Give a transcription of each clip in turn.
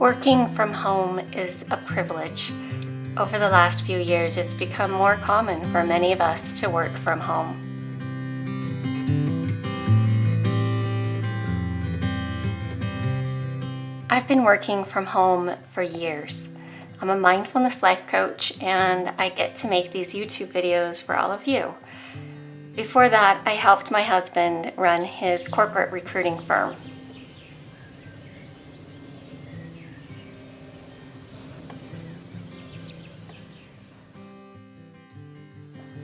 Working from home is a privilege. Over the last few years, it's become more common for many of us to work from home. I've been working from home for years. I'm a mindfulness life coach, and I get to make these YouTube videos for all of you. Before that, I helped my husband run his corporate recruiting firm.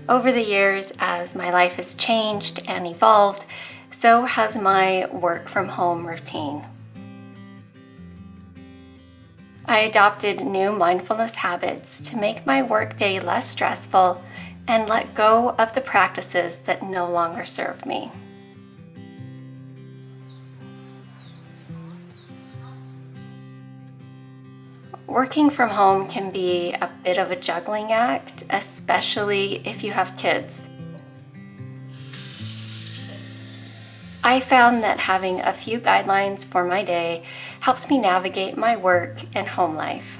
Over the years, as my life has changed and evolved, so has my work from home routine. I adopted new mindfulness habits to make my workday less stressful and let go of the practices that no longer serve me. Working from home can be a bit of a juggling act, especially if you have kids. I found that having a few guidelines for my day helps me navigate my work and home life.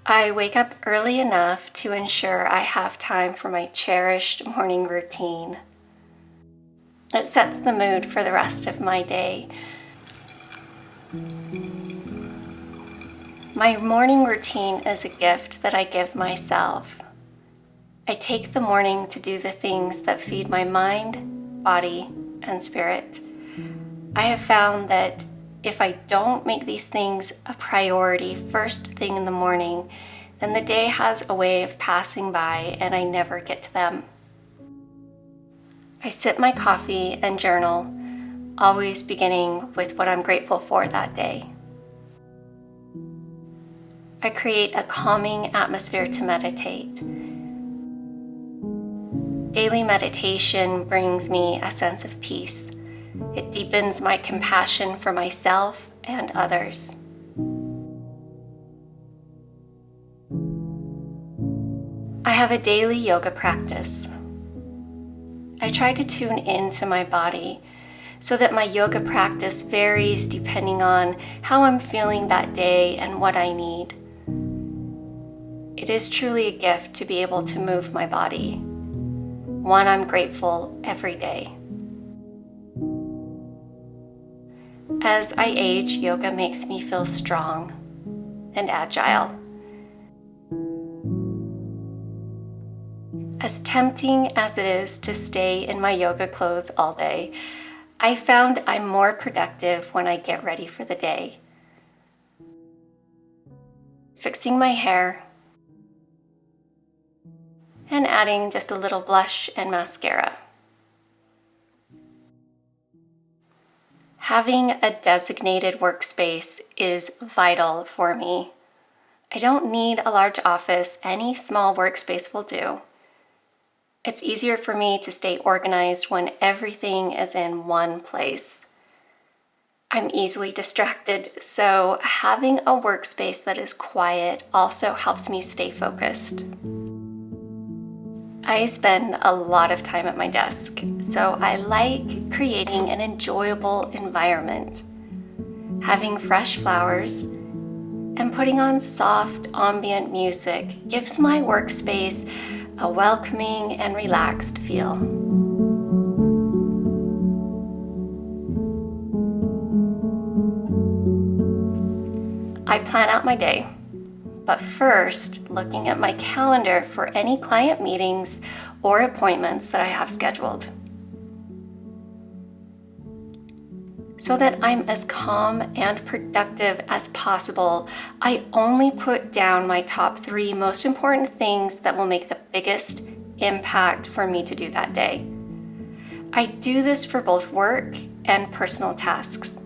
I wake up early enough to ensure I have time for my cherished morning routine. It sets the mood for the rest of my day. My morning routine is a gift that I give myself. I take the morning to do the things that feed my mind, body, and spirit. I have found that if I don't make these things a priority first thing in the morning, then the day has a way of passing by and I never get to them. I sip my coffee and journal, always beginning with what I'm grateful for that day. I create a calming atmosphere to meditate. Daily meditation brings me a sense of peace. It deepens my compassion for myself and others. I have a daily yoga practice. I try to tune into my body so that my yoga practice varies depending on how I'm feeling that day and what I need. It is truly a gift to be able to move my body, one I'm grateful every day. As I age, yoga makes me feel strong and agile. As tempting as it is to stay in my yoga clothes all day, I found I'm more productive when I get ready for the day. Fixing my hair, and adding just a little blush and mascara. Having a designated workspace is vital for me. I don't need a large office. Any small workspace will do. It's easier for me to stay organized when everything is in one place. I'm easily distracted, so having a workspace that is quiet also helps me stay focused. I spend a lot of time at my desk, so I like creating an enjoyable environment. Having fresh flowers and putting on soft ambient music gives my workspace a welcoming and relaxed feel. I plan out my day. But first, looking at my calendar for any client meetings or appointments that I have scheduled. So that I'm as calm and productive as possible, I only put down my top 3 most important things that will make the biggest impact for me to do that day. I do this for both work and personal tasks.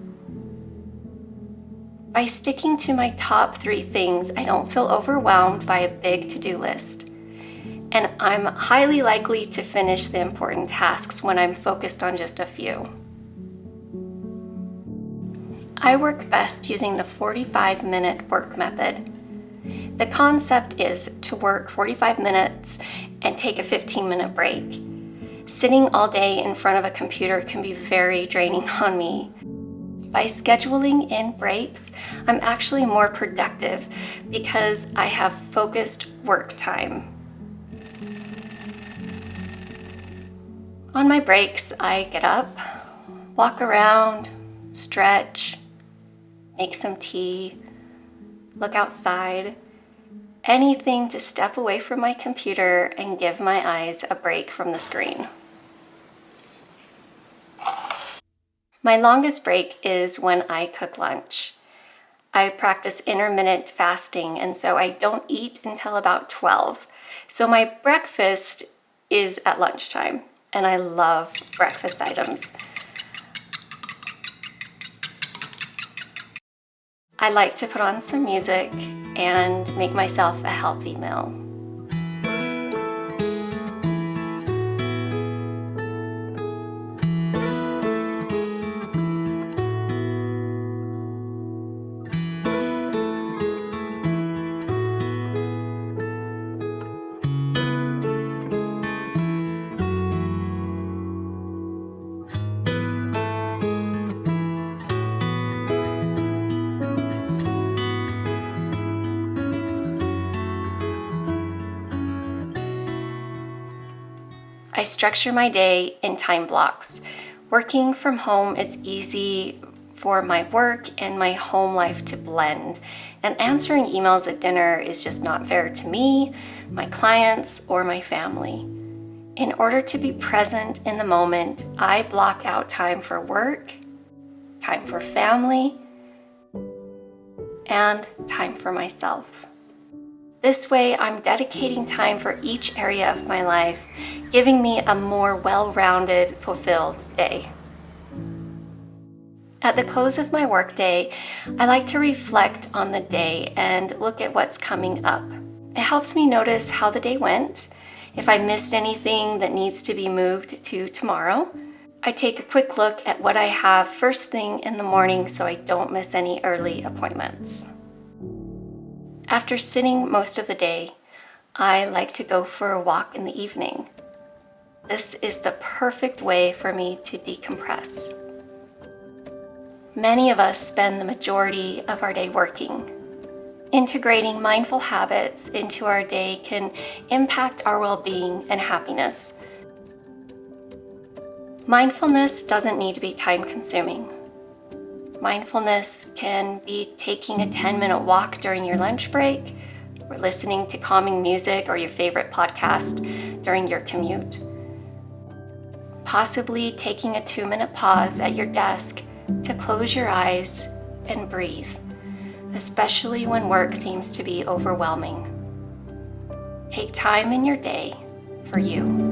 By sticking to my top 3 things, I don't feel overwhelmed by a big to-do list. And I'm highly likely to finish the important tasks when I'm focused on just a few. I work best using the 45-minute work method. The concept is to work 45 minutes and take a 15-minute break. Sitting all day in front of a computer can be very draining on me. By scheduling in breaks, I'm actually more productive because I have focused work time. On my breaks, I get up, walk around, stretch, make some tea, look outside, anything to step away from my computer and give my eyes a break from the screen. My longest break is when I cook lunch. I practice intermittent fasting, and so I don't eat until about 12. So my breakfast is at lunchtime, and I love breakfast items. I like to put on some music and make myself a healthy meal. I structure my day in time blocks. Working from home, it's easy for my work and my home life to blend. And answering emails at dinner is just not fair to me, my clients, or my family. In order to be present in the moment, I block out time for work, time for family, and time for myself. This way, I'm dedicating time for each area of my life, giving me a more well-rounded, fulfilled day. At the close of my workday, I like to reflect on the day and look at what's coming up. It helps me notice how the day went, if I missed anything that needs to be moved to tomorrow. I take a quick look at what I have first thing in the morning so I don't miss any early appointments. After sitting most of the day, I like to go for a walk in the evening. This is the perfect way for me to decompress. Many of us spend the majority of our day working. Integrating mindful habits into our day can impact our well-being and happiness. Mindfulness doesn't need to be time-consuming. Mindfulness can be taking a 10-minute walk during your lunch break, or listening to calming music or your favorite podcast during your commute. Possibly taking a 2-minute pause at your desk to close your eyes and breathe, especially when work seems to be overwhelming. Take time in your day for you.